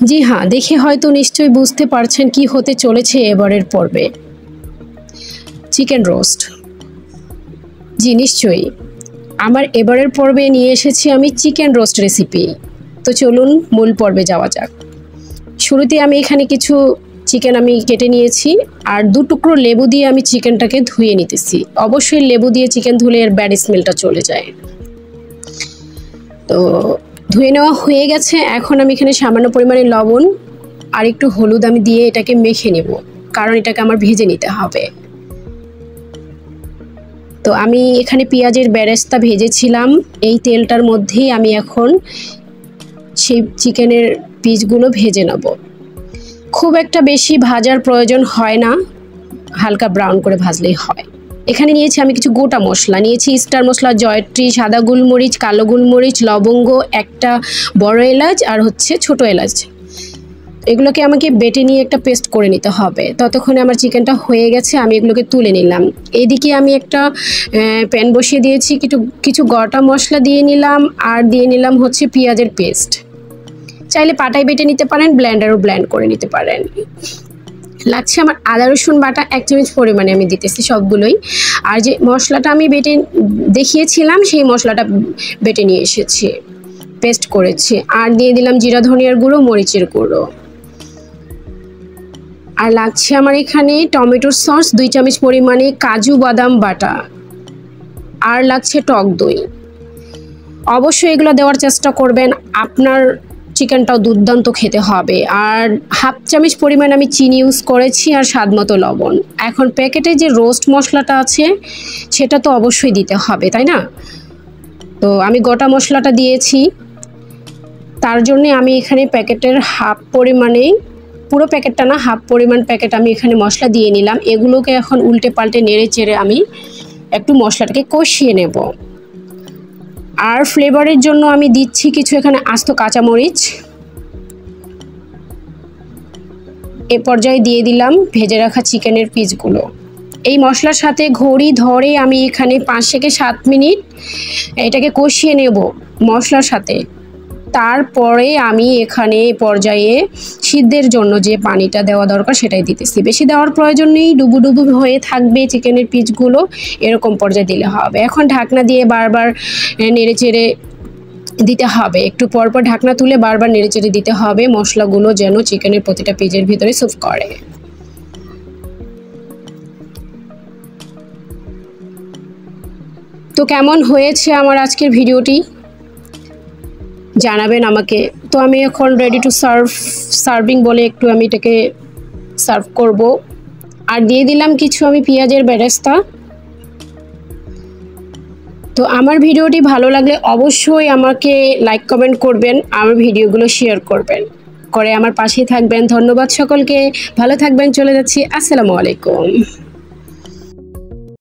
জি হ্যাঁ, দেখে হয়তো নিশ্চয়ই বুঝতে পারছেন কি হতে চলেছে এবারের পর্বে। Chicken roast. জি নিশ্চয়ই। আমার এবারের পর্বে নিয়ে এসেছি আমি চিকেন রোস্ট রেসিপি। তো চলুন মূল পর্বে যাওয়া যাক। শুরুতে আমি এখানে কিছু চিকেন আমি কেটে নিয়েছি, আর 2 টুকরো লেবু দিয়ে আমি চিকেনটাকে ধুয়ে নিতেছি। অবশ্যই লেবু দিয়ে চিকেন ধুলে এর ব্যাড স্মেলটা চলে যায়। তো ধুয়ে নেওয়া হয়ে গেছে। এখন আমি এখানে সামান্য পরিমাণে লবণ আর একটু হলুদ আমি দিয়ে এটাকে মেখে নেব, কারণ এটাকে আমার ভেজে নিতে হবে। তো আমি এখানে পেঁয়াজের বেরেস্তা ভেজেছিলাম, এই তেলটার মধ্যেই আমি এখন সেই চিকেনের পিসগুলো ভেজে নেব। খুব একটা বেশি ভাজার প্রয়োজন হয় না, হালকা ব্রাউন করে ভাজলেই হয়। এখানে নিয়েছি আমি কিছু গোটা মশলা, নিয়েছি স্টার মশলা, জয়ত্রী, সাদা গোলমরিচ, কালো গোলমরিচ, লবঙ্গ, একটা বড় এলাচ আর হচ্ছে ছোট এলাচ। এগুলোকে আমাকে বেটে নিয়ে একটা পেস্ট করে নিতে হবে। ততক্ষণে আমার চিকেনটা হয়ে গেছে, আমি এগুলোকে তুলে নিলাম। এদিকে আমি একটা প্যান বসিয়ে দিয়েছি, কিছু গোটা মশলা দিয়ে নিলাম, আর দিয়ে নিলাম হচ্ছে পেঁয়াজের পেস্ট। চাইলে পাটায় বেটে নিতে পারেন, ব্লেন্ডারও ব্লেন্ড করে নিতে পারেন। লাগছে আমার আদা রসুন বাটা 1 চামচ পরিমাণে আমি দিতেছি সবগুলোই। আর যে মশলাটা আমি বেটে দেখিয়েছিলাম সেই মশলাটা বেটে নিয়ে এসেছি, পেস্ট করেছি। আর দিয়ে দিলাম জিরা ধনিয়ার গুঁড়ো, মরিচের গুঁড়ো। আর লাগছে আমার এখানে টমেটোর সস 2 চামচ পরিমাণে, কাজু বাদাম বাটা, আর লাগছে টক দই। অবশ্যই এগুলো দেওয়ার চেষ্টা করবেন, আপনার চিকেনটাও দুর্দান্ত খেতে হবে। আর 1/2 চামচ পরিমাণ আমি চিনি ইউজ করেছি, আর স্বাদ মতো লবণ। এখন প্যাকেটে যে রোস্ট মশলাটা আছে সেটা তো অবশ্যই দিতে হবে, তাই না? তো আমি গোটা মশলাটা দিয়েছি, তার জন্য আমি এখানে প্যাকেটের হাফ পরিমাণে, পুরো প্যাকেটটা না, হাফ পরিমাণ প্যাকেট আমি এখানে মশলা দিয়ে নিলাম। এগুলোকে এখন উল্টে পাল্টে নেড়ে চেড়ে আমি একটু মশলাটাকে কষিয়ে নেব। আর ফ্লেভারের জন্য আমি দিচ্ছি কিছু এখানে আস্ত কাঁচামরিচ। এ পর্যায়ে দিয়ে দিলাম ভেজে রাখা চিকেনের পিসগুলো। এই মশলার সাথে ঘড়ি ধরে আমি এখানে 5 থেকে 7 মিনিট এটাকে কষিয়ে নেব মশলার সাথে। তারপরে আমি এখানে পর্যায়ে সিদ্ধের জন্য যে পানিটা দেওয়া দরকার সেটাই দিতেছি। বেশি দেওয়ার প্রয়োজন নেই, ডুবু ডুবু হয়ে থাকবে চিকেনের পিসগুলো, এরকম পর্যায়ে দিলে হবে। এখন ঢাকনা দিয়ে বারবার নেড়ে চেড়ে দিতে হবে, একটু পরপর ঢাকনা তুলে বারবার নেড়ে চেড়ে দিতে হবে, মশলাগুলো যেন চিকেনের প্রতিটা পিসের ভিতরে সুপ করে। তো কেমন হয়েছে আমার আজকের ভিডিওটি জানাবেন আমাকে। তো আমি এখন রেডি টু সার্ভিং বলে একটু আমি এটাকে সার্ভ করব। আর দিয়ে দিলাম কিছু আমি পেঁয়াজের বেরেস্তা। তো আমার ভিডিওটি ভালো লাগলে অবশ্যই আমাকে লাইক কমেন্ট করবেন, আমার ভিডিওগুলো শেয়ার করবেন, করে আমার পাশেই থাকবেন। ধন্যবাদ সকলকে, ভালো থাকবেন। চলে যাচ্ছি, আসসালামু আলাইকুম।